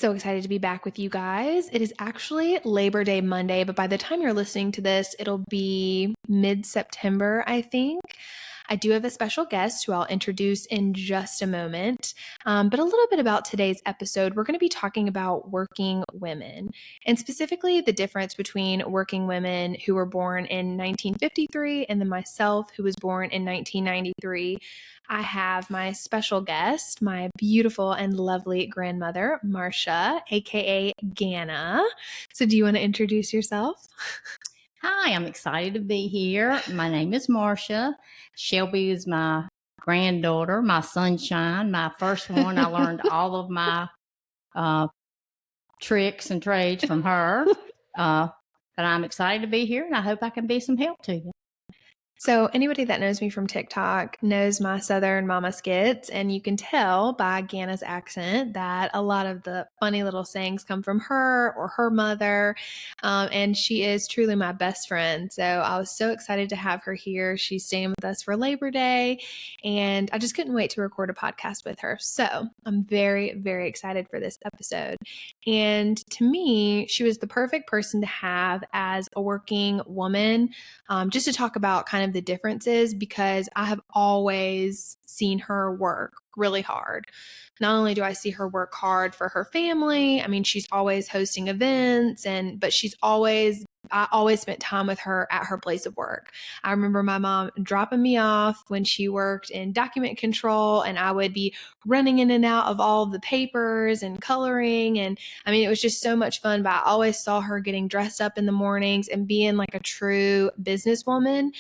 So excited to be back with you guys. It is actually Labor Day Monday, but by the time you're listening to this, it'll be mid-September, I think. I do have a special guest who I'll introduce in just a moment. But a little bit about today's episode. We're going to be talking about working women, and specifically the difference between working women who were born in 1953 and then myself, who was born in 1993. I have my special guest, my beautiful and lovely grandmother, Marsha, aka Ganna. So, do you want to introduce yourself? Hi, I'm excited to be here. My name is Marsha. Shelbie is my granddaughter, my sunshine, my first one. I learned all of my tricks and trades from her. But I'm excited to be here, and I hope I can be some help to you. So, anybody that knows me from TikTok knows my Southern mama skits, and you can tell by Ganna's accent that a lot of the funny little sayings come from her or her mother. And she is truly my best friend. So, I was so excited to have her here. She's staying with us for Labor Day, and I just couldn't wait to record a podcast with her. So, I'm very, very excited for this episode. And to me, she was the perfect person to have as a working woman, just to talk about kind of the differences, because I have always seen her work really hard. Not only do I see her work hard for her family, I mean, she's always hosting events, but I always spent time with her at her place of work. I remember my mom dropping me off when she worked in document control, and I would be running in and out of all of the papers and coloring. And I mean, it was just so much fun, but I always saw her getting dressed up in the mornings and being like a true businesswoman.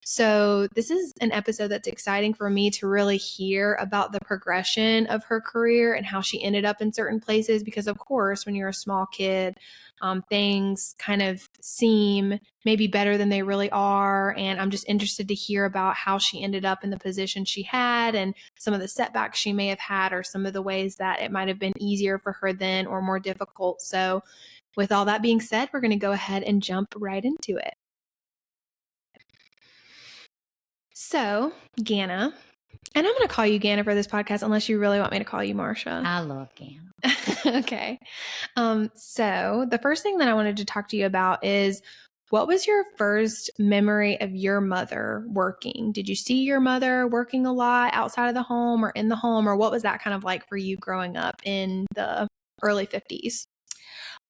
So this is an episode that's exciting for me to really hear about the progression of her career and how she ended up in certain places, because of course, when you're a small kid, things kind of seem maybe better than they really are. And I'm just interested to hear about how she ended up in the position she had and some of the setbacks she may have had, or some of the ways that it might have been easier for her then or more difficult. So with all that being said, we're going to go ahead and jump right into it. So, Ganna, and I'm going to call you Ganna for this podcast unless you really want me to call you Marsha. I love Ganna. Okay. So the first thing that I wanted to talk to you about is, what was your first memory of your mother working? Did you see your mother working a lot outside of the home or in the home, or what was that kind of like for you growing up in the early 50s?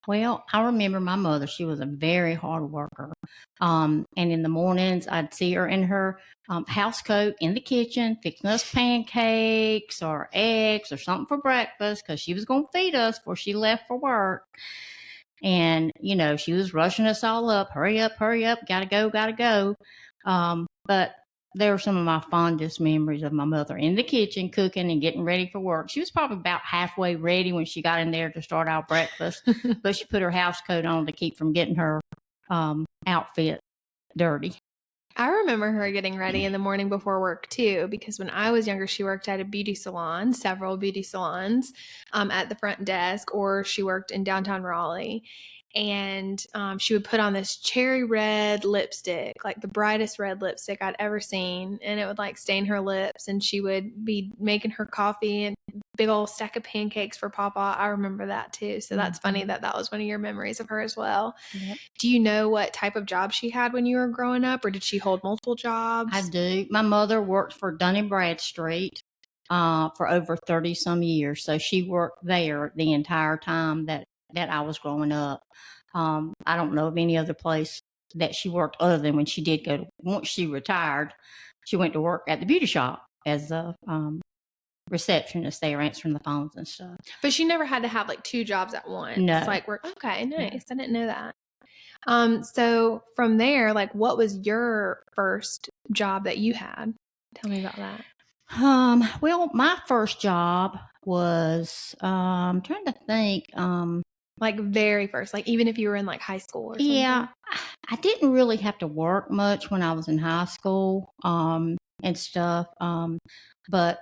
Well, I remember my mother. She was a very hard worker. And in the mornings, I'd see her in her house coat in the kitchen, fixing us pancakes or eggs or something for breakfast, because she was going to feed us before she left for work. And, she was rushing us all up. Hurry up, gotta go. But they were some of my fondest memories of my mother in the kitchen, cooking and getting ready for work. She was probably about halfway ready when she got in there to start our breakfast, but she put her house coat on to keep from getting her outfit dirty. I remember her getting ready in the morning before work too, because when I was younger, she worked at a beauty salon, several beauty salons, at the front desk, or she worked in downtown Raleigh. And she would put on this cherry red lipstick, like the brightest red lipstick I'd ever seen, and it would like stain her lips. And she would be making her coffee and big old stack of pancakes for Papa. I remember that too. So that's funny that was one of your memories of her as well. Yep. Do you know what type of job she had when you were growing up, or did she hold multiple jobs? I do. My mother worked for Dun & Bradstreet for over 30 some years. So she worked there the entire time that I was growing up. I don't know of any other place that she worked other than when she did once she retired, she went to work at the beauty shop as a receptionist there, answering the phones and stuff. But she never had to have like two jobs at once. No. Like work. Okay, nice. I didn't know that. So from there, like, what was your first job that you had? Tell me about that. Well, my first job was, I'm trying to think, like very first, like even if you were in like high school or something. Yeah, I didn't really have to work much when I was in high school, and stuff. But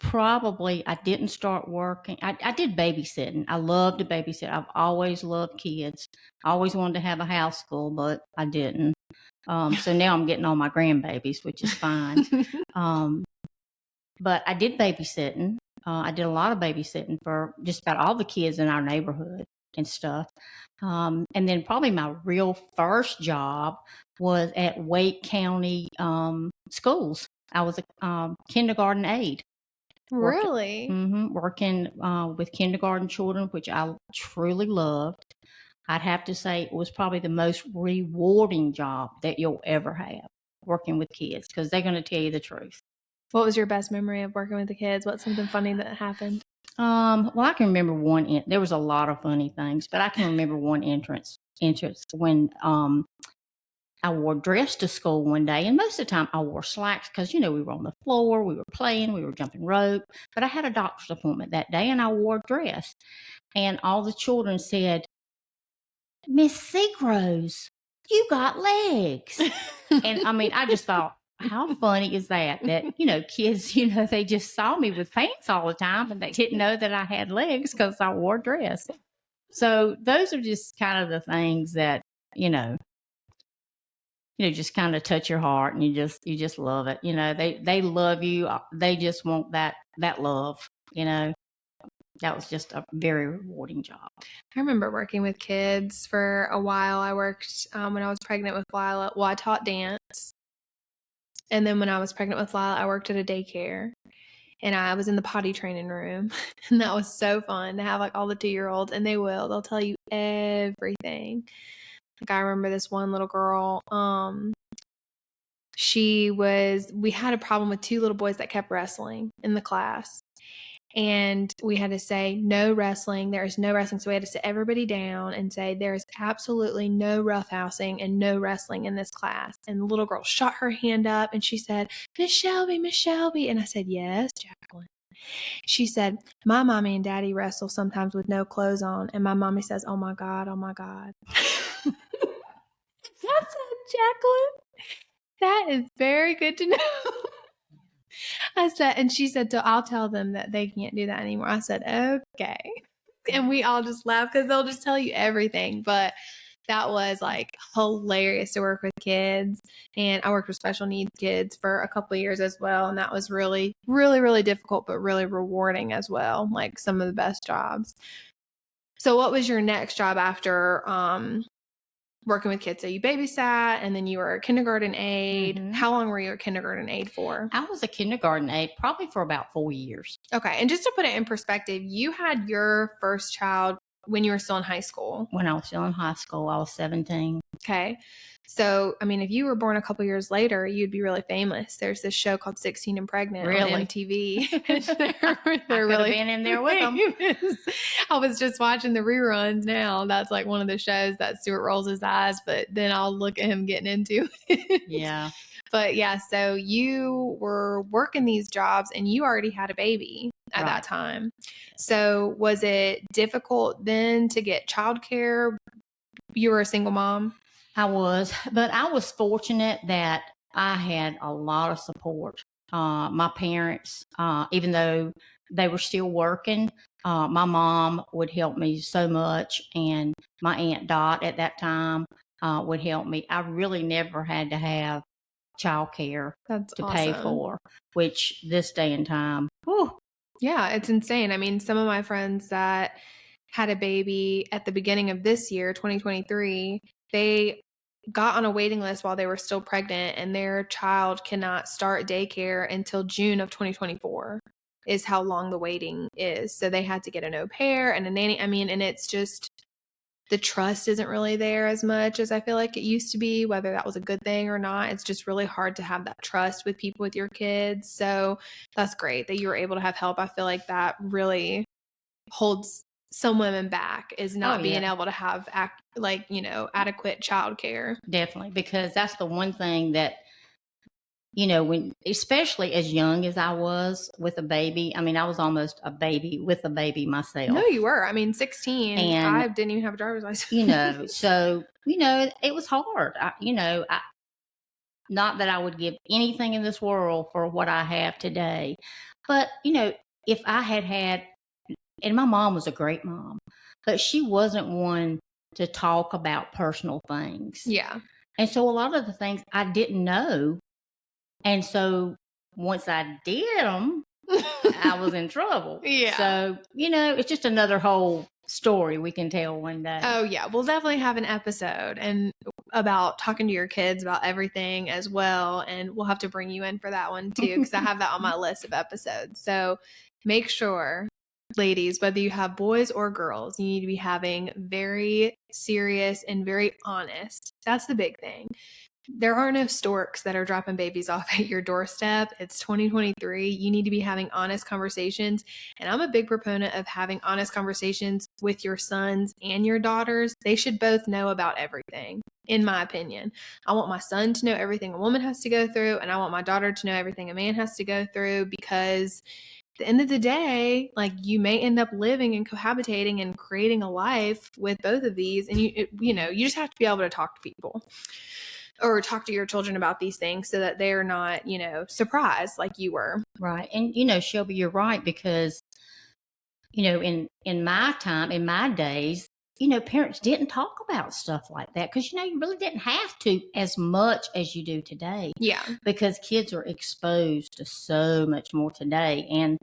probably I didn't start working. I did babysitting. I loved to babysit. I've always loved kids. I always wanted to have a house full, but I didn't. So now I'm getting all my grandbabies, which is fine. But I did babysitting. I did a lot of babysitting for just about all the kids in our neighborhood and stuff. And then probably my real first job was at Wake County schools. I was a kindergarten aide working, Really? working with kindergarten children, which I truly loved. I'd have to say it was probably the most rewarding job that you'll ever have, working with kids, because they're going to tell you the truth. What was your best memory of working with the kids? What's something funny that happened? Well, I can remember one. There was a lot of funny things, but I can remember one entrance when I wore a dress to school one day, and most of the time I wore slacks because we were on the floor, we were playing, we were jumping rope. But I had a doctor's appointment that day, and I wore a dress, and all the children said, "Miss Seagrove, you got legs." And I mean, I just thought, how funny is that? That, kids, they just saw me with pants all the time and they didn't know that I had legs because I wore a dress. So those are just kind of the things that, just kind of touch your heart, and you just love it. They love you. They just want that love, That was just a very rewarding job. I remember working with kids for a while. I worked when I was pregnant with Lila. Well, I taught dance. And then when I was pregnant with Lila, I worked at a daycare. And I was in the potty training room. And that was so fun to have like all the 2-year-olds. And they'll tell you everything. Like I remember this one little girl. We had a problem with 2 little boys that kept wrestling in the class. And we had to say, no wrestling. There is no wrestling. So we had to sit everybody down and say, there is absolutely no roughhousing and no wrestling in this class. And the little girl shot her hand up and she said, Miss Shelbie, Miss Shelbie. And I said, yes, Jacqueline. She said, my mommy and daddy wrestle sometimes with no clothes on. And my mommy says, oh my God, oh my God. I said, Jacqueline, that is very good to know. And she said, so I'll tell them that they can't do that anymore. I said, okay. And we all just laughed because they'll just tell you everything. But that was like hilarious to work with kids. And I worked with special needs kids for a couple of years as well. And that was really, really, really difficult, but really rewarding as well. Like some of the best jobs. So what was your next job after working with kids? So you babysat and then you were a kindergarten aide. Mm-hmm. How long were you a kindergarten aide for? I was a kindergarten aide probably for about 4 years. Okay. And just to put it in perspective, you had your first child when you were still in high school. When I was still in high school, I was 17. Okay. So, I mean, if you were born a couple years later, you'd be really famous. There's this show called 16 and Pregnant on MTV. they're really been in there with them. I was just watching the reruns now. That's like one of the shows that Stuart rolls his eyes, but then I'll look at him getting into it. Yeah. But yeah, so you were working these jobs and you already had a baby at that time. So was it difficult then to get childcare? You were a single mom? I was, but I was fortunate that I had a lot of support. My parents, even though they were still working, my mom would help me so much, and my Aunt Dot at that time would help me. I really never had to have childcare to pay for, which this day and time, whew. Yeah, it's insane. I mean, some of my friends that had a baby at the beginning of this year, 2023, they got on a waiting list while they were still pregnant, and their child cannot start daycare until June of 2024 is how long the waiting is. So they had to get an au pair and a nanny. I mean, and it's just, the trust isn't really there as much as I feel like it used to be, whether that was a good thing or not. It's just really hard to have that trust with people with your kids. So that's great that you were able to have help. I feel like that really holds some women back, is not being able to have adequate childcare. Definitely, because that's the one thing that, when, especially as young as I was with a baby, I mean, I was almost a baby with a baby myself. No, you were. I mean, 16, and I didn't even have a driver's license. So, it was hard. Not that I would give anything in this world for what I have today, but, if I had, and my mom was a great mom, but she wasn't one to talk about personal things. Yeah. And so a lot of the things I didn't know. And so once I did them, I was in trouble. Yeah. So, it's just another whole story we can tell one day. Oh, yeah. We'll definitely have an episode and about talking to your kids about everything as well. And we'll have to bring you in for that one too, because I have that on my list of episodes. So make sure, ladies, whether you have boys or girls, you need to be having very serious and very honest. That's the big thing. There are no storks that are dropping babies off at your doorstep. It's 2023. You need to be having honest conversations. And I'm a big proponent of having honest conversations with your sons and your daughters. They should both know about everything, in my opinion. I want my son to know everything a woman has to go through, and I want my daughter to know everything a man has to go through, because at the end of the day, like, you may end up living and cohabitating and creating a life with both of these. And you just have to be able to talk to people or talk to your children about these things so that they're not, surprised like you were. Right. And, Shelby, you're right, because, in my time, in my days, parents didn't talk about stuff like that because, you really didn't have to as much as you do today. Yeah. Because kids are exposed to so much more today. And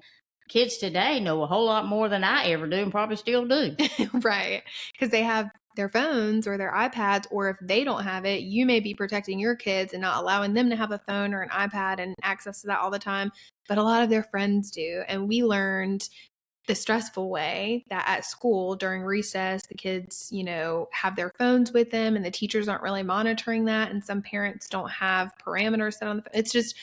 kids today know a whole lot more than I ever do and probably still do. Right. Because they have their phones or their iPads, or if they don't have it, you may be protecting your kids and not allowing them to have a phone or an iPad and access to that all the time. But a lot of their friends do. And we learned the stressful way that at school during recess, the kids, have their phones with them and the teachers aren't really monitoring that. And some parents don't have parameters set on the phone. It's just,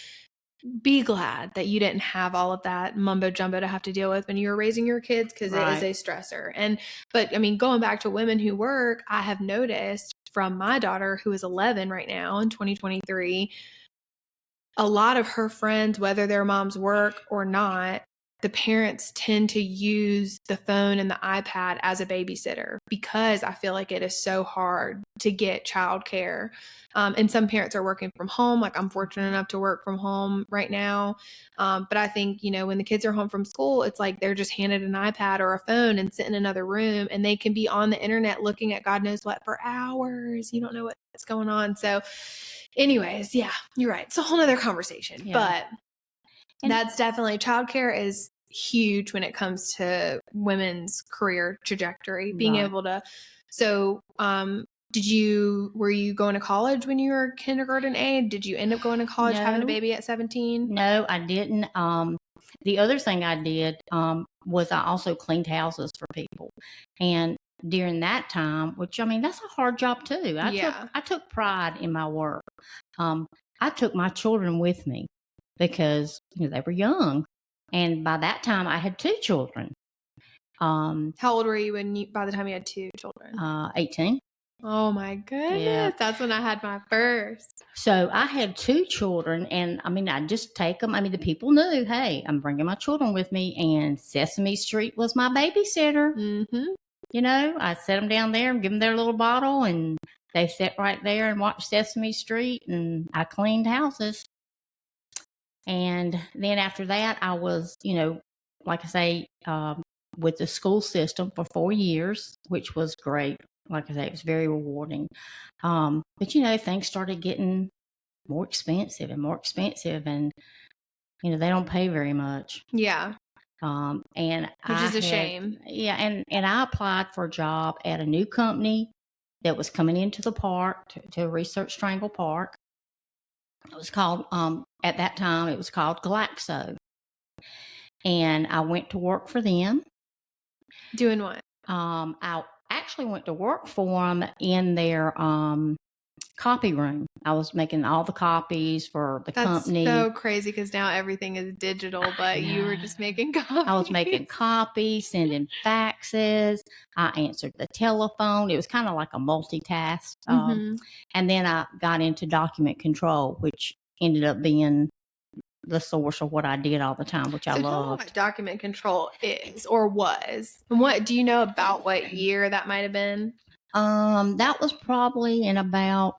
be glad that you didn't have all of that mumbo jumbo to have to deal with when you were raising your kids, because Right. it is a stressor. But I mean, going back to women who work, I have noticed from my daughter, who is 11 right now in 2023, a lot of her friends, whether their moms work or not, the parents tend to use the phone and the iPad as a babysitter, because I feel like it is so hard to get childcare. And some parents are working from home. Like, I'm fortunate enough to work from home right now. But I think, when the kids are home from school, it's like they're just handed an iPad or a phone and sit in another room, and they can be on the internet looking at God knows what for hours. You don't know what's going on. So anyways, yeah, you're right. It's a whole nother conversation. Yeah. But that's definitely, childcare is huge when it comes to women's career trajectory. Being Right. able to, so were you going to college when you were kindergarten age? Did you end up going to college having a baby at 17? No, I didn't. The other thing I did was I also cleaned houses for people. And during that time, which, I mean, that's a hard job too. I took pride in my work. I took my children with me because they were young. And by that time, I had 2 children. How old were you by the time you had 2 children? 18. Oh my goodness. Yeah. That's when I had my first. So I had 2 children, and I mean, I'd just take them. I mean, the people knew, hey, I'm bringing my children with me, and Sesame Street was my babysitter. Mm-hmm. I set them down there and give them their little bottle, and they sat right there and watched Sesame Street, and I cleaned houses. And then after that, I was, like I say, with the school system for 4 years, which was great. Like I say, it was very rewarding. But, things started getting more expensive, and they don't pay very much. Yeah. Which is a shame. Yeah. And I applied for a job at a new company that was coming into the park to Research Triangle Park. It was called, at that time, it was called Glaxo. And I went to work for them. Doing what? I actually went to work for them in their copy room. I was making all the copies for the company. That's so crazy, because now everything is digital, but you were just making copies. I was making copies, sending faxes. I answered the telephone. It was kind of like a multitask. And then I got into document control, which ended up being the source of what I did all the time, which I loved. Tell me what document control is or was. And what do you know about what year that might have been? That was probably in about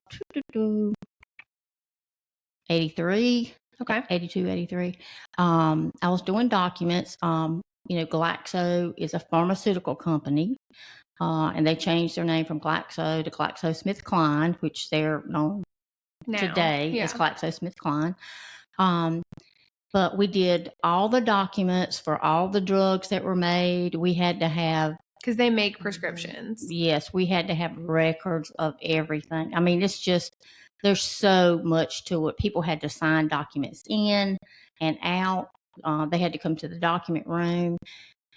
83. Okay. 82, 83. I was doing documents. Glaxo is a pharmaceutical company. And they changed their name from Glaxo to GlaxoSmithKline, which they're known now, today as GlaxoSmithKline. But we did all the documents for all the drugs that were made. We had to have, because they make prescriptions. yes, we had to have records of everything. I mean, it's just, there's so much to it. People had to sign documents in and out. They had to come to the document room,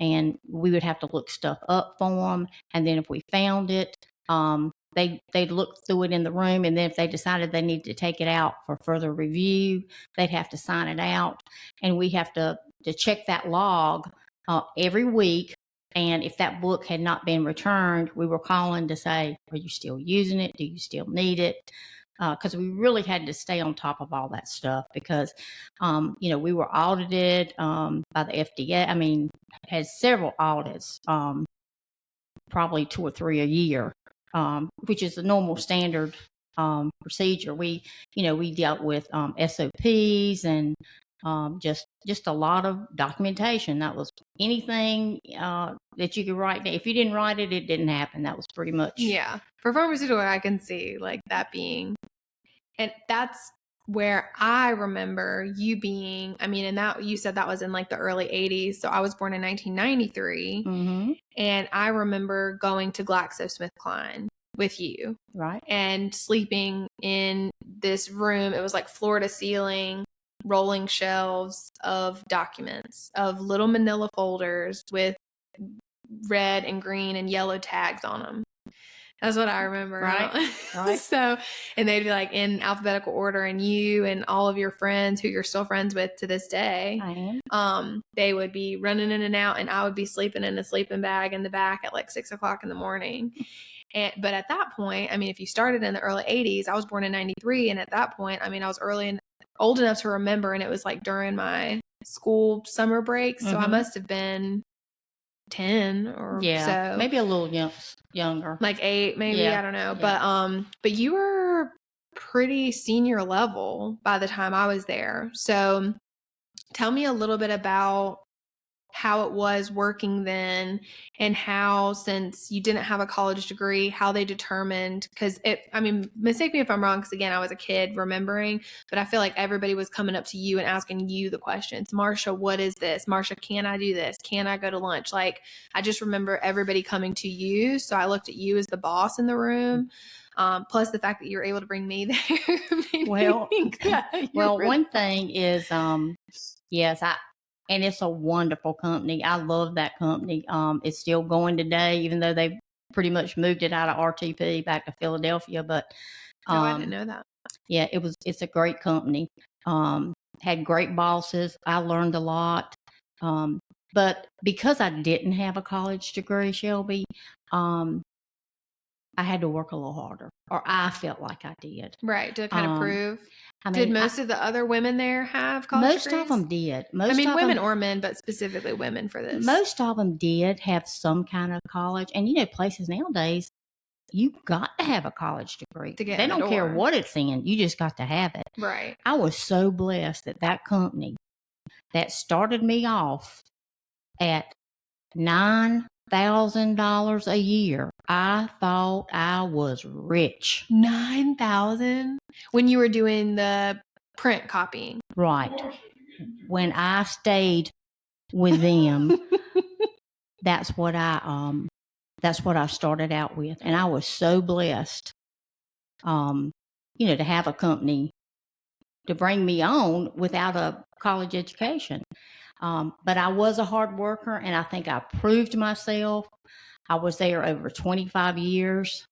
and we would have to look stuff up for them. And then if we found it, they'd look through it in the room, and then if they decided they needed to take it out for further review, they'd have to sign it out, and we have to check that log every week. And if that book had not been returned, we were calling to say, are you still using it? Do you still need it? Because we really had to stay on top of all that stuff because, we were audited by the FDA. I mean, had several audits, probably 2 or 3 a year, which is the normal standard procedure. We dealt with SOPs and just a lot of documentation. That was anything that you could write. If you didn't write it, it didn't happen. That was pretty much. Yeah. For pharmaceutical, I can see like that being, and that's where I remember you being, I mean, and that you said that was in like the early 80s. So I was born in 1993. Mm-hmm. And I remember going to GlaxoSmithKline with you. Right. And sleeping in this room. It was like floor to ceiling, rolling shelves of documents, of little manila folders with red and green and yellow tags on them. That's what I remember. Right. So, and they'd be like in alphabetical order, and you and all of your friends who you're still friends with to this day, I am. They would be running in and out, and I would be sleeping in a sleeping bag in the back at like 6 o'clock in the morning. But at that point, I mean, if you started in the early 80s, I was born in 93. And at that point, I mean, I was old enough to remember, and it was like during my school summer breaks. So I must have been 10 or so. Maybe a little younger. Like 8, maybe. Yeah. I don't know. Yeah. But you were pretty senior level by the time I was there. So tell me a little bit about how it was working then, and how, since you didn't have a college degree, how they determined, because mistake me if I'm wrong, because again, I was a kid remembering, but I feel like everybody was coming up to you and asking you the questions. Marsha, what is this? Marsha, can I do this? Can I go to lunch? Like, I just remember everybody coming to you. So I looked at you as the boss in the room. Plus the fact that you were able to bring me there. One thing is, yes, and it's a wonderful company. I love that company. It's still going today, even though they pretty much moved it out of RTP back to Philadelphia. But I didn't know that. Yeah, it's a great company. Had great bosses. I learned a lot. But because I didn't have a college degree, Shelby, I had to work a little harder, or I felt like I did. Right, to kind of prove. I mean, did most of the other women there have college degrees? Most of them did. Women or men, but specifically women for this. Most of them did have some kind of college. And, places nowadays, you got to have a college degree. To get they in the don't door. care what it's in. You just got to have it. Right. I was so blessed that company that started me off at $9,000 a year. I thought I was rich. $9,000 when you were doing the print copying. Right. When I stayed with them, that's what I started out with, and I was so blessed, to have a company to bring me on without a college education. But I was a hard worker, and I think I proved myself. I was there over 25 years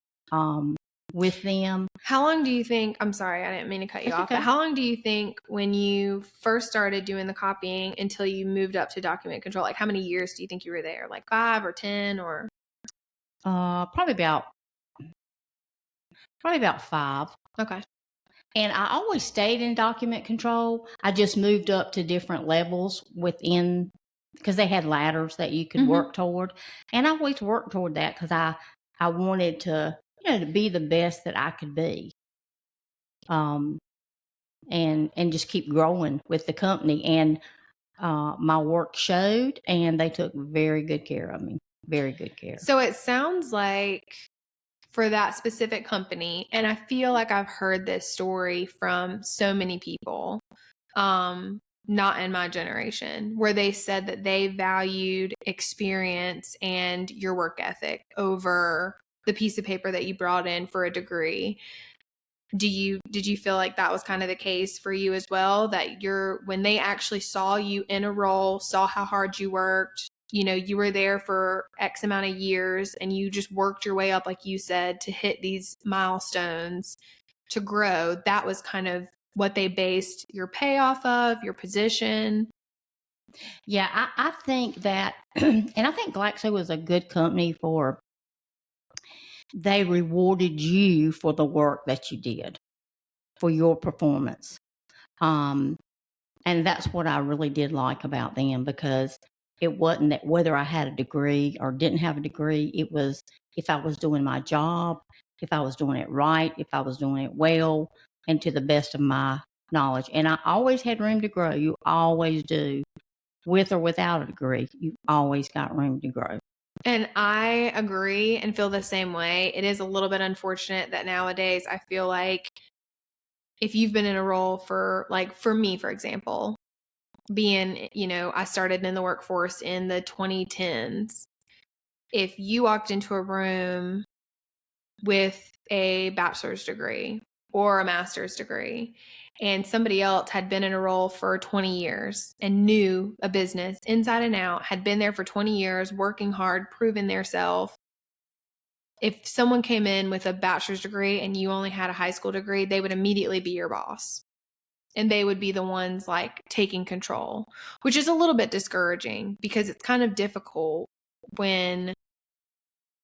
with them. How long do you think, I'm sorry, I didn't mean to cut you off, okay. But how long do you think when you first started doing the copying until you moved up to document control, like how many years do you think you were there? Like 5 or 10 or? Probably about 5. Okay. And I always stayed in document control. I just moved up to different levels within, because they had ladders that you could work toward. And I always worked toward that because I wanted to, to be the best that I could be. And just keep growing with the company. And my work showed, and they took very good care of me. Very good care. So it sounds like for that specific company, and I feel like I've heard this story from so many people, not in my generation, where they said that they valued experience and your work ethic over the piece of paper that you brought in for a degree. Did you feel like that was kind of the case for you as well, that when they actually saw you in a role, saw how hard you worked, you were there for X amount of years and you just worked your way up, like you said, to hit these milestones, to grow, that was kind of what they based your pay off of, your position? Yeah, I think that, and I think Glaxo was a good company for, they rewarded you for the work that you did, for your performance. And that's what I really did like about them, because it wasn't that whether I had a degree or didn't have a degree, it was if I was doing my job, if I was doing it right, if I was doing it well, and to the best of my knowledge. And I always had room to grow. You always do. With or without a degree, you always got room to grow. And I agree and feel the same way. It is a little bit unfortunate that nowadays I feel like if you've been in a role for me, for example, being, I started in the workforce in the 2010s. If you walked into a room with a bachelor's degree or a master's degree, and somebody else had been in a role for 20 years and knew a business inside and out, had been there for 20 years, working hard, proving their self. If someone came in with a bachelor's degree and you only had a high school degree, they would immediately be your boss. And they would be the ones like taking control, which is a little bit discouraging because it's kind of difficult when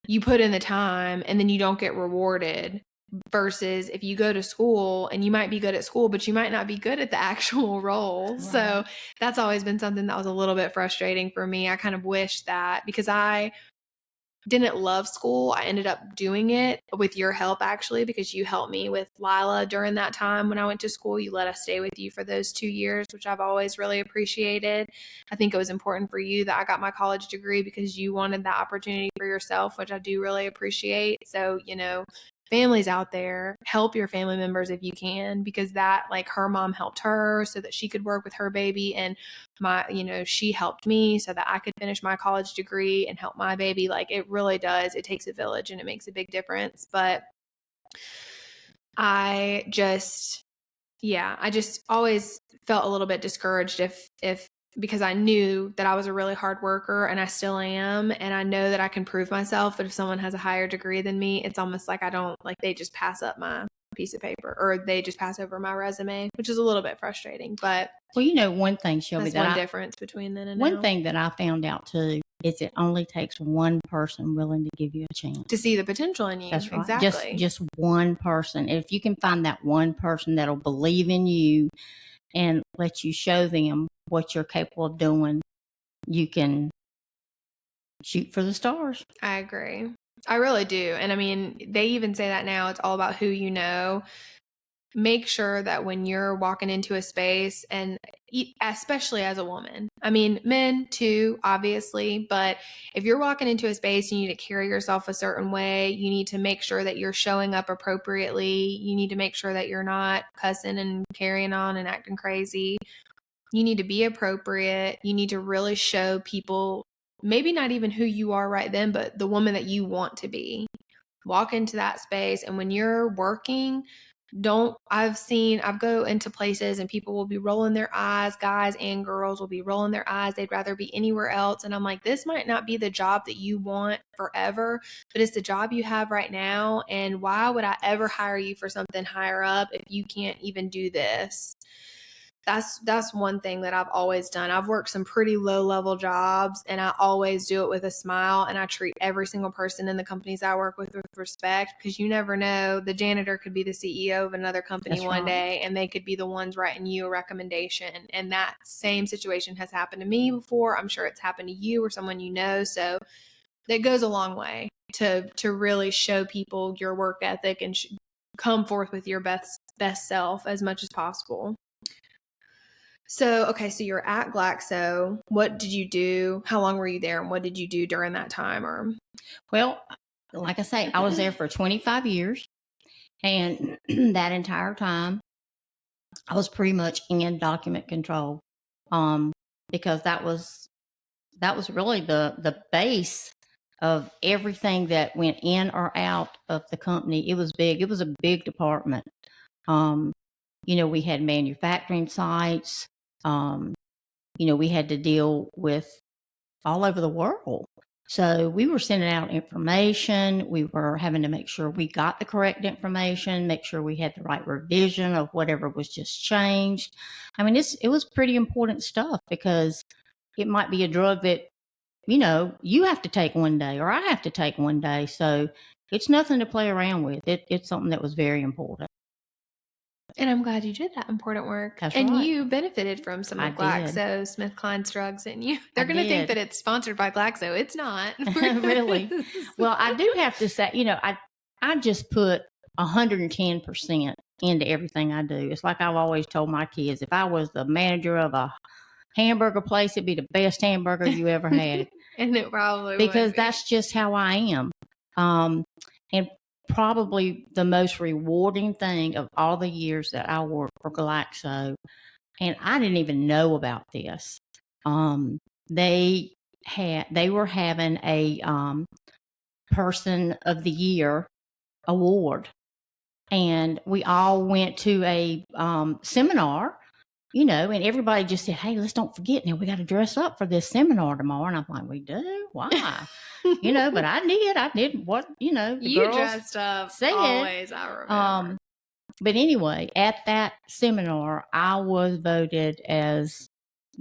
you put in the time and then you don't get rewarded, versus if you go to school and you might be good at school, but you might not be good at the actual role. Right. So that's always been something that was a little bit frustrating for me. I kind of wish that, because I didn't love school, I ended up doing it with your help, actually, because you helped me with Lila during that time when I went to school. You let us stay with you for those 2 years, which I've always really appreciated. I think it was important for you that I got my college degree because you wanted that opportunity for yourself, which I do really appreciate. So, families out there, help your family members if you can, because that, like, her mom helped her so that she could work with her baby, and she helped me so that I could finish my college degree and help my baby. Like, it really does. It takes a village and it makes a big difference. But I just always felt a little bit discouraged if because I knew that I was a really hard worker, and I still am, and I know that I can prove myself. But if someone has a higher degree than me, it's almost like they just pass up my piece of paper, or they just pass over my resume, which is a little bit frustrating. But well, one thing, Shelby, that's one difference between then and now. One thing that I found out too is it only takes one person willing to give you a chance to see the potential in you. That's right. Exactly. Just one person. If you can find that one person that'll believe in you and let you show them what you're capable of doing, you can shoot for the stars. I agree. I really do. And I mean, they even say that now, it's all about who you know. Make sure that when you're walking into a space, and especially as a woman, I mean, men too, obviously, but if you're walking into a space, you need to carry yourself a certain way. You need to make sure that you're showing up appropriately. You need to make sure that you're not cussing and carrying on and acting crazy. You need to be appropriate. You need to really show people, maybe not even who you are right then, but the woman that you want to be. Walk into that space, and when you're working, I've go into places and people will be rolling their eyes, guys and girls will be rolling their eyes. They'd rather be anywhere else. And I'm like, this might not be the job that you want forever, but it's the job you have right now. And why would I ever hire you for something higher up if you can't even do this? That's one thing that I've always done. I've worked some pretty low level jobs, and I always do it with a smile, and I treat every single person in the companies I work with respect, because you never know. The janitor could be the CEO of another company That's one right. day, and they could be the ones writing you a recommendation. And that same situation has happened to me before. I'm sure it's happened to you or someone you know. So that goes a long way to really show people your work ethic and come forth with your best self as much as possible. So you're at Glaxo. What did you do? How long were you there, and what did you do during that time? Or, well, like I say, I was there for 25 years, and that entire time, I was pretty much in document control. because that was really the base of everything that went in or out of the company. It was big. It was a big department. Um, we had manufacturing sites. We had to deal with all over the world. So we were sending out information. We were having to make sure we got the correct information, make sure we had the right revision of whatever was just changed. I mean, it was pretty important stuff, because it might be a drug that, you have to take one day or I have to take one day. So it's nothing to play around with. It's something that was very important. And I'm glad you did that important work. That's and right. you benefited from some I of did. GlaxoSmithKline's drugs, and they're going to think that it's sponsored by Glaxo. It's not. Really? Well, I do have to say, I just put 110% into everything I do. It's like I've always told my kids, if I was the manager of a hamburger place, it'd be the best hamburger you ever had. And it probably because would be. That's just how I am. And probably the most rewarding thing of all the years that I worked for Glaxo, and I didn't even know about this. They were having a Person of the Year award, and we all went to a seminar. And everybody just said, "Hey, let's don't forget now. We got to dress up for this seminar tomorrow." And I'm like, "We do? Why?" But I did what the you girls dressed up said. always. I remember. But anyway, at that seminar, I was voted as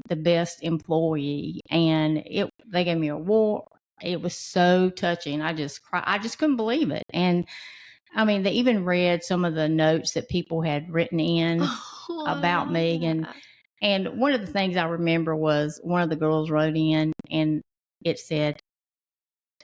the best employee, and they gave me an award. It was so touching. I just cried. I just couldn't believe it. And I mean, they even read some of the notes that people had written in about me. And one of the things I remember was one of the girls wrote in, and it said,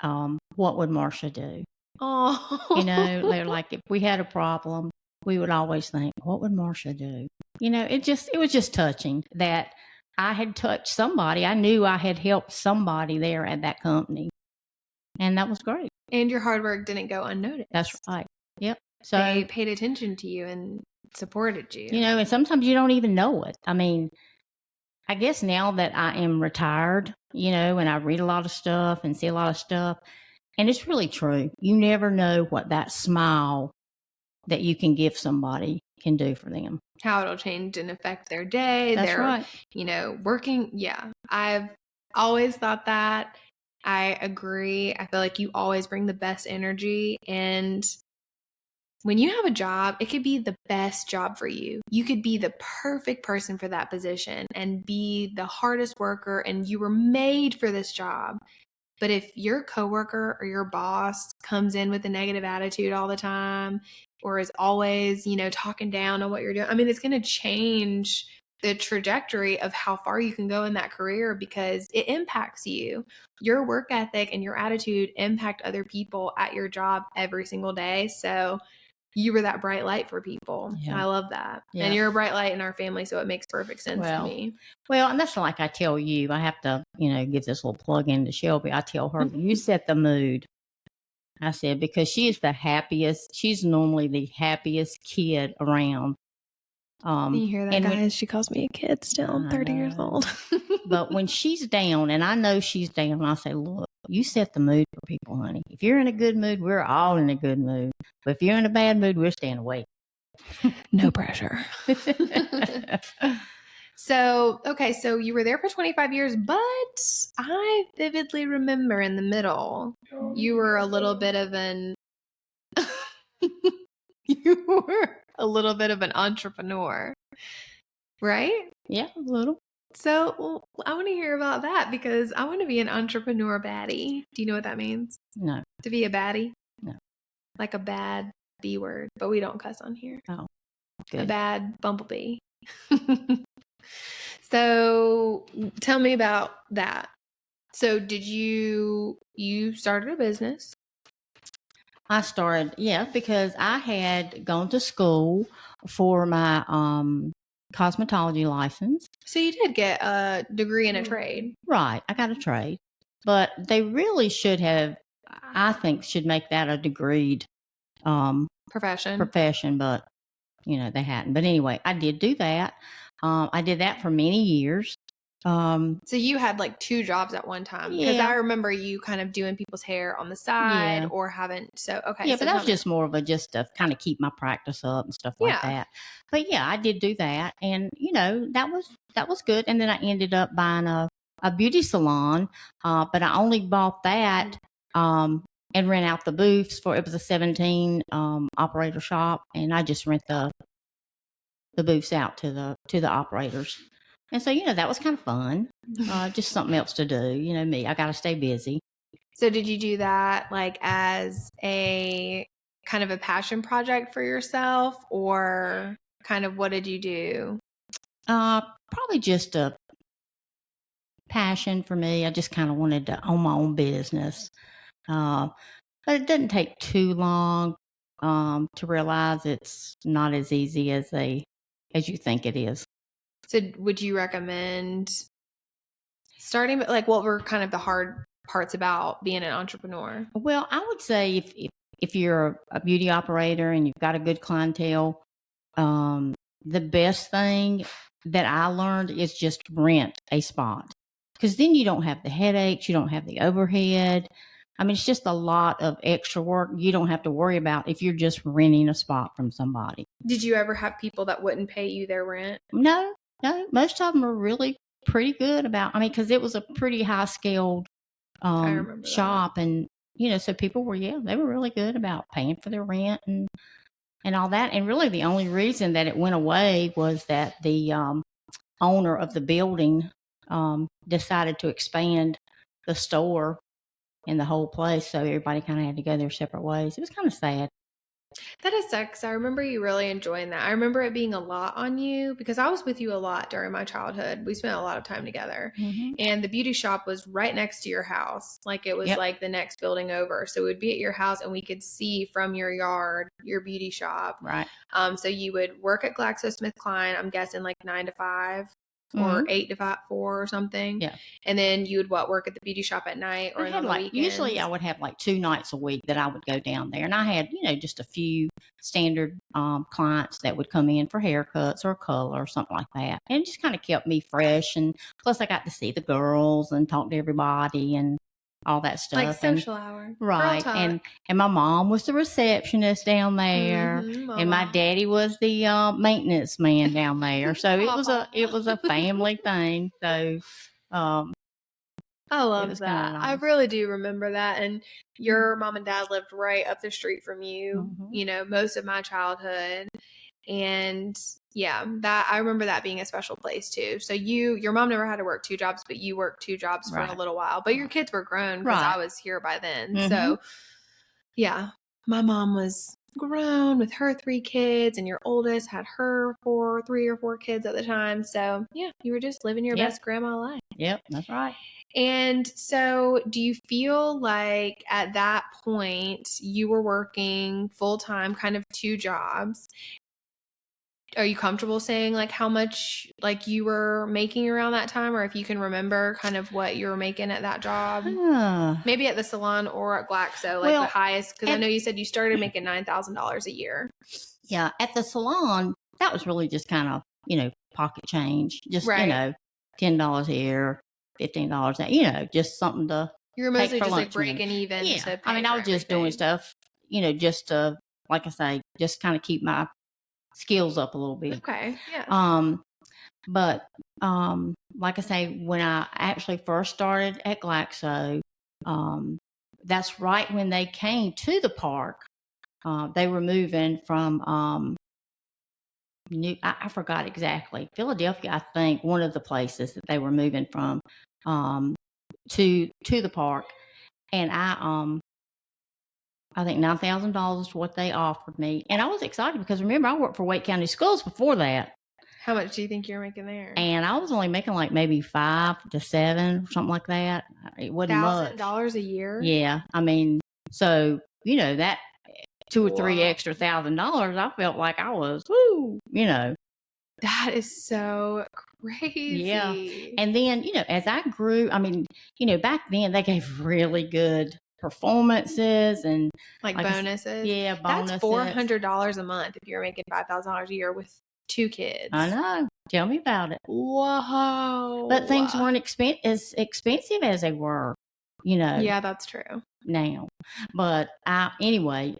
"What would Marsha do?" Oh, They're like, if we had a problem, we would always think, what would Marsha do? It was just touching that I had touched somebody. I knew I had helped somebody there at that company. And that was great. And your hard work didn't go unnoticed. That's right. Yep. So they paid attention to you and supported you. And sometimes you don't even know it. I mean, I guess now that I am retired, and I read a lot of stuff and see a lot of stuff, and it's really true. You never know what that smile that you can give somebody can do for them. How it'll change and affect their day. That's right. Working. Yeah. I've always thought that. I agree. I feel like you always bring the best energy, and when you have a job, it could be the best job for you. You could be the perfect person for that position and be the hardest worker, and you were made for this job. But if your coworker or your boss comes in with a negative attitude all the time, or is always, talking down on what you're doing, I mean, it's going to change the trajectory of how far you can go in that career, because it impacts you. Your work ethic and your attitude impact other people at your job every single day. So you were that bright light for people. Yeah. I love that. Yeah. And you're a bright light in our family, so it makes perfect sense to me. Well, and that's like I tell you, I have to, give this little plug into Shelbie. I tell her, you set the mood. I said, because she is the happiest. She's normally the happiest kid around. You hear that, guys? She calls me a kid still. I'm 30 years old. But when she's down, and I know she's down, I say, look, you set the mood for people, honey. If you're in a good mood, we're all in a good mood. But if you're in a bad mood, we're staying away. No pressure. So you were there for 25 years, but I vividly remember in the middle, you were a little bit of an entrepreneur, right? Yeah, a little. So I want to hear about that, because I want to be an entrepreneur baddie. Do you know what that means? No. To be a baddie? No. Like a bad B word, but we don't cuss on here. Oh, good. A bad bumblebee. So tell me about that. So did you started a business? I started, because I had gone to school for my cosmetology license. So you did get a degree in a trade. Right. I got a trade. But they really should make that a degreed profession, but they hadn't. But anyway, I did do that. I did that for many years. So you had like 2 jobs at one time, because I Yeah, remember you kind of doing people's hair on the side yeah, or haven't. So, okay. yeah. So But that tell was me. just more of a just to kind of keep my practice up and stuff like Yeah. that. But yeah, I did do that, and that was good. And then I ended up buying a beauty salon, but I only bought that and rent out the booths for it was a 17 operator shop, and I just rent the booths out to the operators. And so, that was kind of fun. Just something else to do. Me, I got to stay busy. So did you do that like as a kind of a passion project for yourself, or kind of what did you do? Uh, Probably just a passion for me. I just kind of wanted to own my own business. Uh, but it doesn't take too long to realize it's not as easy as you think it is. So would you recommend starting, like, what were kind of the hard parts about being an entrepreneur? Well, I would say if you're a beauty operator and you've got a good clientele, Um, the best thing that I learned is just rent a spot, because then you don't have the headaches, you don't have the overhead. I mean, it's just a lot of extra work you don't have to worry about if you're just renting a spot from somebody. Did you ever have people that wouldn't pay you their rent? No, no, most of them are really pretty good about. I mean, because it was a pretty high scaled I remember that. shop, and so people were they were really good about paying for their rent and all that. And really, the only reason that it went away was that the owner of the building decided to expand the store and the whole place. So everybody kind of had to go their separate ways. It was kind of sad. That is sad, 'cause I remember you really enjoying that. I remember it being a lot on you because I was with you a lot during my childhood. We spent a lot of time together. Mm-hmm. And the beauty shop was right next to your house. Like, it was Yep. like the next building over. So we'd be at your house and we could see from your yard your beauty shop. Right. So you would work at GlaxoSmithKline, I'm guessing like 9 to 5 or Mm-hmm. 8 to 4 or something. Yeah. And then you would work at the beauty shop at night or I on had the weekends? usually I would have like 2 nights a week that I would go down there, and I had just a few standard clients that would come in for haircuts or color or something like that, and it just kind of kept me fresh. And plus, I got to see the girls and talk to everybody and all that stuff. Like social hour. Girl Right. talk. And my mom was the receptionist down there, and my daddy was the maintenance man down there. So it was a family thing. So I it love was kind of that. I nice. really do remember that. And your mom and dad lived right up the street from you, Mm-hmm. most of my childhood. And yeah, that I remember that being a special place too. So your mom never had to work 2 jobs, but you worked 2 jobs for a Right. little while. But your kids were grown because I Right. was here by then. Mm-hmm. So yeah, my mom was grown with her 3 kids, and your oldest had her 3 or 4 kids at the time. So yeah, you were just living your Yep. best grandma life. Yep. That's right. And so, do you feel like at that point you were working full time, kind of 2 jobs? Are you comfortable saying like how much like you were making around that time, or if you can remember kind of what you were making at that job? Maybe at the salon or at Glaxo, like the highest, because I know you said you started making $9,000 a year. Yeah, at the salon, that was really just kind of, pocket change. Just, Right. $10 here, $15 that, just something to You were take mostly for just like lunch money. breaking even Yeah. to I pay mean, I for was just doing everything. stuff, just to, like I say, just kind of keep my skills up a little bit. Okay. Yeah. But like I say, when I actually first started at Glaxo, that's right when they came to the park. They were moving from I forgot exactly, Philadelphia, I think, one of the places that they were moving from to the park. And I think $9,000 is what they offered me. And I was excited because remember, I worked for Wake County Schools before that. How much do you think you're making there? And I was only making like maybe 5 to 7, something like that. It wasn't much. $1,000 a year? Yeah. I mean, so, that 2 or 3 Wow. extra $1,000, I felt like I was, woo, That is so crazy. Yeah. And then, as I grew, I mean, back then they gave really good performances and Like bonuses? bonuses. That's $400 a month if you're making $5,000 a year with 2 kids. I know. Tell me about it. Whoa. But things weren't as expensive as they were, Yeah, that's true. now. But anyway,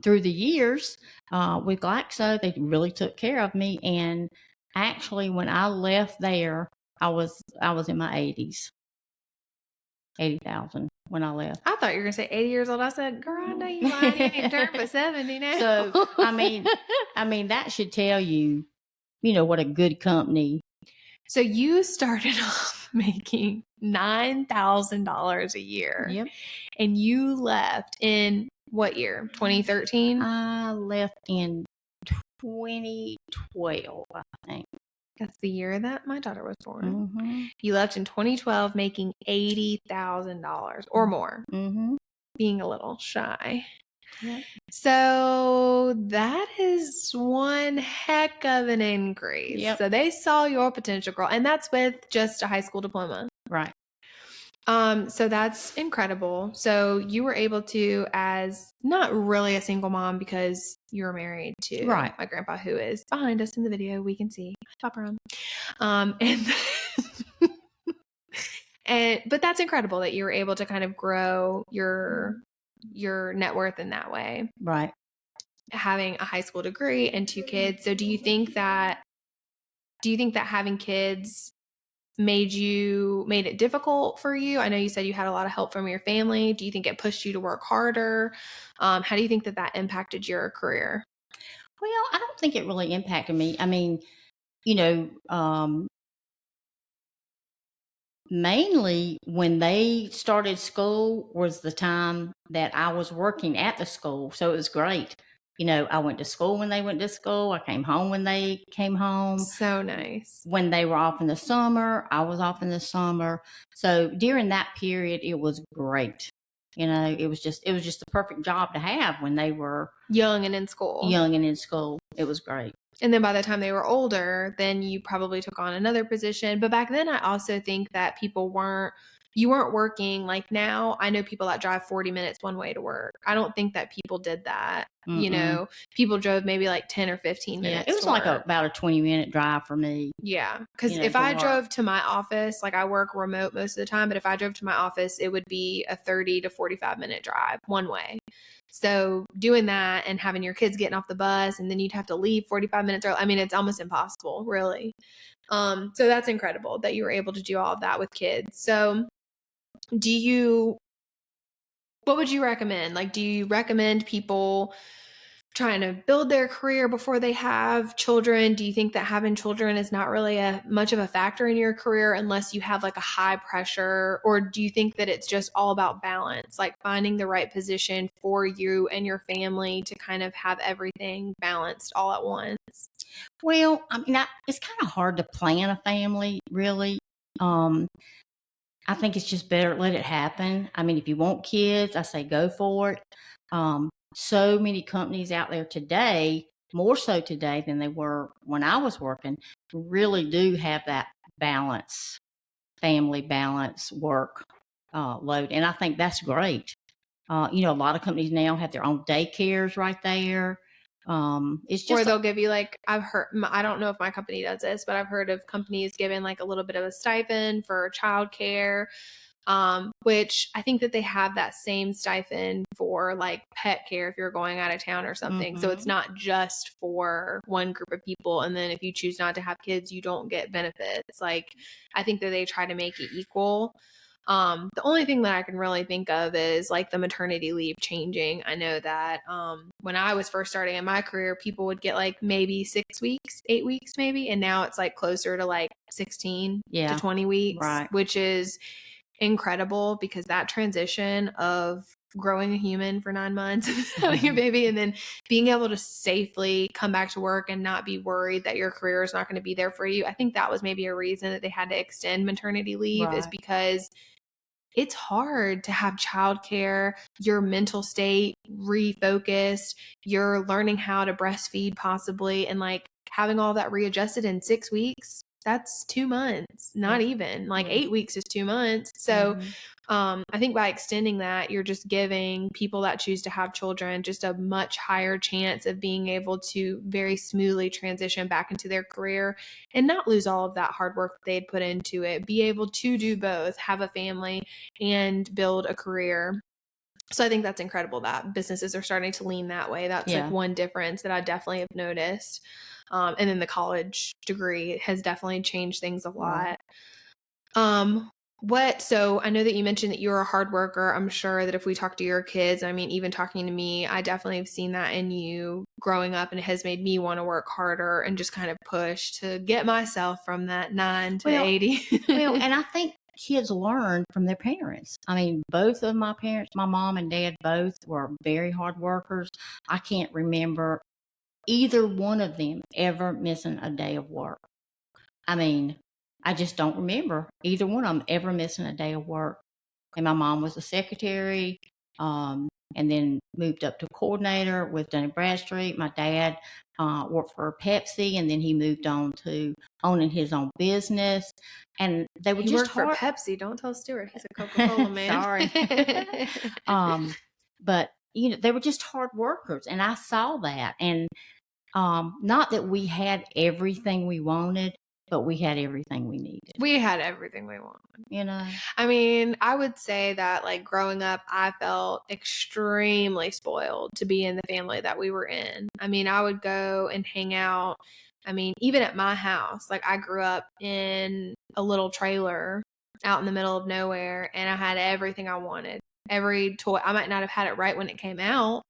through the years with Glaxo, they really took care of me. And actually, when I left there, I was in my 80s, 80,000 when I left. I thought you were gonna say 80 years old. I said, girl, I know you lying. You ain't turned but 70 now. So I mean that should tell you, what a good company. So you started off making $9,000 a year. Yep. And you left in what year? 2013? I left in 2012, I think. That's the year that my daughter was born. Mm-hmm. You left in 2012 making $80,000 or more. Mm-hmm. Being a little shy. Yep. So that is one heck of an increase. Yep. So they saw your potential, girl. And that's with just a high school diploma. Right. So that's incredible. So you were able to, as not really a single mom because you were married to my grandpa, who is behind us in the video. We can see. Pop around. But that's incredible that you were able to kind of grow your net worth in that way. Right. Having a high school degree and 2 kids. So do you think that having kids made it difficult for you? I know you said you had a lot of help from your family. Do you think it pushed you to work harder? How do you think that impacted your career? Well, I don't think it really impacted me. I mean, mainly when they started school was the time that I was working at the school. So it was great. I went to school when they went to school. I came home when they came home. So nice. When they were off in the summer, I was off in the summer. So during that period, it was great. It was just the perfect job to have when they were young and in school. It was great. And then by the time they were older, then you probably took on another position. But back then, I also think that you weren't working like now. I know people that drive 40 minutes one way to work. I don't think that people did that. Mm-mm. People drove maybe like 10 or 15 minutes. Yeah, it was like about a 20-minute drive for me. Yeah, because if I drove to my office, like I work remote most of the time, but if I drove to my office, it would be a 30 to 45-minute drive one way. So doing that and having your kids getting off the bus and then you'd have to leave 45 minutes early. I mean, it's almost impossible, really. So that's incredible that you were able to do all of that with kids. So what would you recommend? Like, do you recommend people trying to build their career before they have children? Do you think that having children is not really much of a factor in your career unless you have like a high pressure? Or do you think that it's just all about balance, like finding the right position for you and your family to kind of have everything balanced all at once? Well, I mean, it's kind of hard to plan a family, really. I think it's just better to let it happen. I mean, if you want kids, I say go for it. So many companies out there today, more so today than they were when I was working, really do have that balance, family balance, work load. And I think that's great. A lot of companies now have their own daycares right there. It's just, or they'll give you like, I've heard, I don't know if my company does this, but I've heard of companies giving like a little bit of a stipend for childcare, which I think that they have that same stipend for like pet care if you're going out of town or something. Mm-hmm. So it's not just for one group of people. And then if you choose not to have kids, you don't get benefits. Like, I think that they try to make it equal. The only thing that I can really think of is like the maternity leave changing. I know that when I was first starting in my career, people would get like maybe 6 weeks, 8 weeks maybe. And now it's like closer to like 16 to 20 weeks, right. Which is incredible because that transition of growing a human for 9 months, having a baby, and then being able to safely come back to work and not be worried that your career is not going to be there for you. I think that was maybe a reason that they had to extend maternity leave, is because it's hard to have childcare, your mental state refocused, you're learning how to breastfeed possibly, and like having all that readjusted in 6 weeks. that's 2 months, not even. Like Yeah. 8 weeks is 2 months. So, I think by extending that, you're just giving people that choose to have children just a much higher chance of being able to very smoothly transition back into their career and not lose all of that hard work they'd put into it, be able to do both, have a family and build a career. So I think that's incredible that businesses are starting to lean that way. That's like Yeah. one difference that I definitely have noticed. And then the college degree has definitely changed things a Right. lot. So I know that you mentioned that you're a hard worker. I'm sure that if we talk to your kids, I mean, even talking to me, I definitely have seen that in you growing up, and it has made me want to work harder and just kind of push to get myself from that 9 to Well, 80. and I think kids learn from their parents. I mean, both of my parents, my mom and dad, both were very hard workers. I can't remember either one of them ever missing a day of work. I mean, I just don't remember either one of them ever missing a day of work. And my mom was a secretary, and then moved up to coordinator with Dun& Bradstreet. My dad worked for Pepsi, and then he moved on to owning his own business. And they were He just worked for hard. Pepsi. Don't tell Stuart. He's a Coca-Cola man. Sorry. But they were just hard workers, and I saw that. And not that we had everything we wanted, but we had everything we needed. We had everything we wanted. I mean, I would say that like growing up, I felt extremely spoiled to be in the family that we were in. I mean, I would go and hang out. I mean, even at my house, like I grew up in a little trailer out in the middle of nowhere, and I had everything I wanted. Every toy. I might not have had it right when it came out.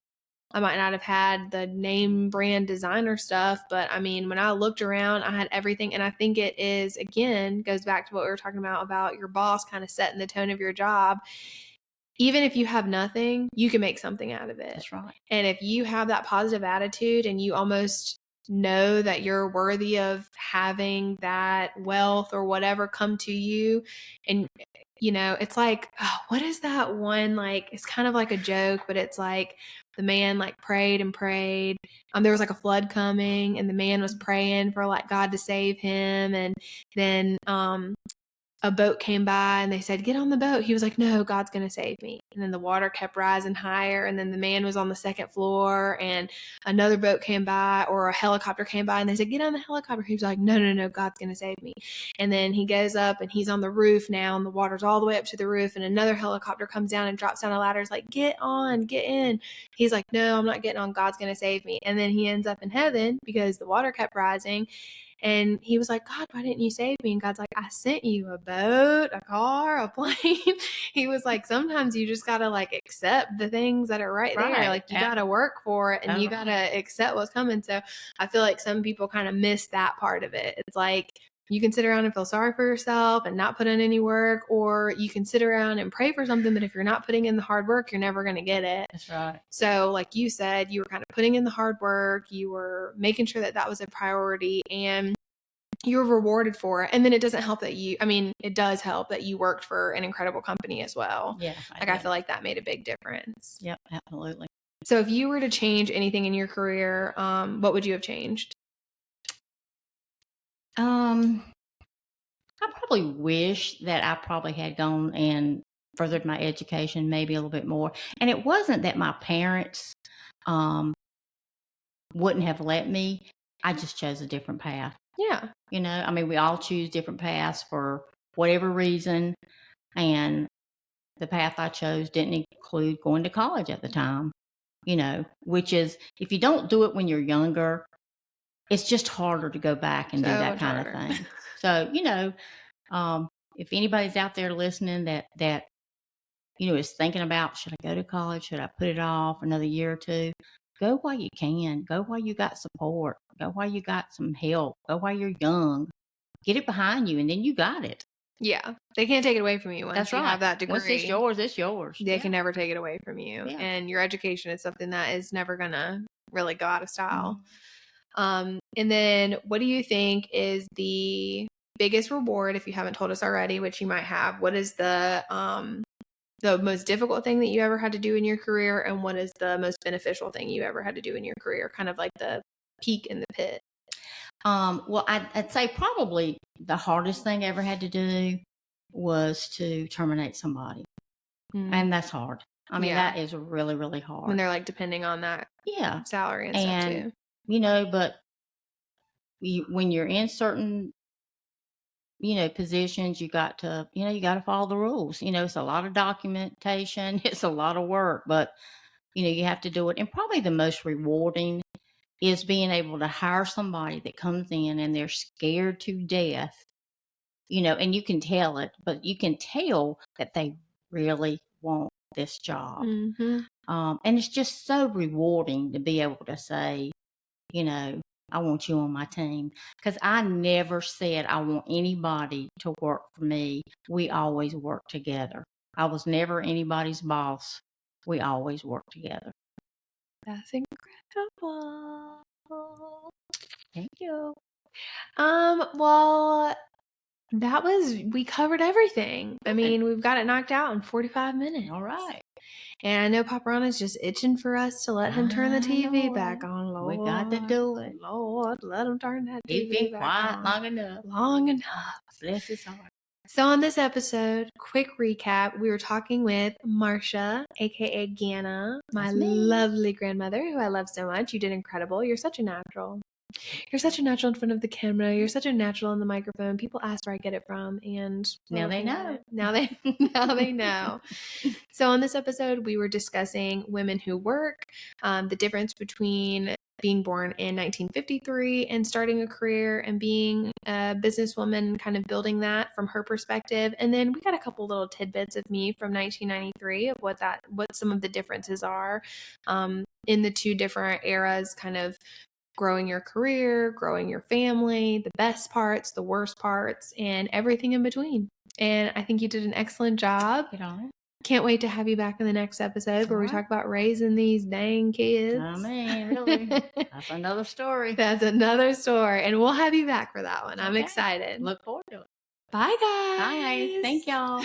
I might not have had the name brand designer stuff, but I mean, when I looked around, I had everything. And I think it is, again, goes back to what we were talking about your boss kind of setting the tone of your job. Even if you have nothing, you can make something out of it. That's right. And if you have that positive attitude and you almost know that you're worthy of having that wealth or whatever come to you, and it's like, oh, what is that one? Like, it's kind of like a joke, but it's like the man like prayed and prayed. There was like a flood coming, and the man was praying for like God to save him. And then a boat came by and they said, get on the boat. He was like, no, God's going to save me. And then the water kept rising higher. And then the man was on the second floor, and another boat came by, or a helicopter came by, and they said, get on the helicopter. He was like, no, no, no, God's going to save me. And then he goes up and he's on the roof now, and the water's all the way up to the roof. And another helicopter comes down and drops down a ladder. It's like, get on, get in. He's like, no, I'm not getting on. God's going to save me. And then he ends up in heaven because the water kept rising. And he was like, God, why didn't you save me? And God's like, I sent you a boat, a car, a plane. He was like, sometimes you just got to like accept the things that are right there. Like you got to work for it, and you got to accept what's coming. So I feel like some people kind of miss that part of it. It's like, you can sit around and feel sorry for yourself and not put in any work, or you can sit around and pray for something, but if you're not putting in the hard work, you're never going to get it. That's right. So like you said, you were kind of putting in the hard work, you were making sure that that was a priority, and you were rewarded for it. And then it doesn't help that it does help that you worked for an incredible company as well. Yeah. I feel like that made a big difference. Yep, absolutely. So if you were to change anything in your career, what would you have changed? I probably wish that I probably had gone and furthered my education maybe a little bit more. And it wasn't that my parents wouldn't have let me. I just chose a different path. Yeah. I mean, we all choose different paths for whatever reason. And the path I chose didn't include going to college at the time, which is, if you don't do it when you're younger, it's just harder to go back and do that kind of thing. So, if anybody's out there listening that is thinking about, should I go to college? Should I put it off another year or two? Go while you can. Go while you got support. Go while you got some help. Go while you're young. Get it behind you, and then you got it. Yeah. They can't take it away from you once you have that degree. Once it's yours, it's yours. They can never take it away from you. Yeah. And your education is something that is never going to really go out of style. Mm-hmm. And then what do you think is the biggest reward, if you haven't told us already, which you might have? What is the most difficult thing that you ever had to do in your career, and what is the most beneficial thing you ever had to do in your career? Kind of like the peak in the pit. Well, I'd say probably the hardest thing I ever had to do was to terminate somebody. And that's hard. I mean, Yeah. that is really, really When hard. they're like depending on that Yeah. salary and stuff And, too. but when you're in certain, positions, you got to, you got to follow the rules. It's a lot of documentation, it's a lot of work, but, you have to do it. And probably the most rewarding is being able to hire somebody that comes in and they're scared to death, and you can tell it, but you can tell that they really want this job. Mm-hmm. And it's just so rewarding to be able to say, you know, I want you on my team. Because I never said I want anybody to work for me. We always work together. I was never anybody's boss. We always work together. That's incredible. Thank you. Well, we covered everything. I Good. mean, we've got it knocked out in 45 minutes. All right. And I know Paparana's just itching for us to let him turn the TV back on. Lord, We got to do it. Lord, let him turn that He's TV been back quiet on. long enough. Long enough. Bless his heart. So on this episode, quick recap, we were talking with Marsha, aka Ganna, my lovely grandmother, who I love so much. You did incredible. You're such a natural. You're such a natural in front of the camera. You're such a natural on the microphone. People ask where I get it from, and now they know. Now they know. So on this episode, we were discussing women who work, the difference between being born in 1953 and starting a career and being a businesswoman, kind of building that from her perspective. And then we got a couple little tidbits of me from 1993 of what some of the differences are in the two different eras, kind of growing your career, growing your family, the best parts, the worst parts, and everything in between. And I think you did an excellent job. Can't wait to have you back in the next episode where we talk about raising these dang kids. I mean, really. That's another story. That's another story. And we'll have you back for that one. I'm excited. Look forward to it. Bye, guys. Bye. Thank y'all.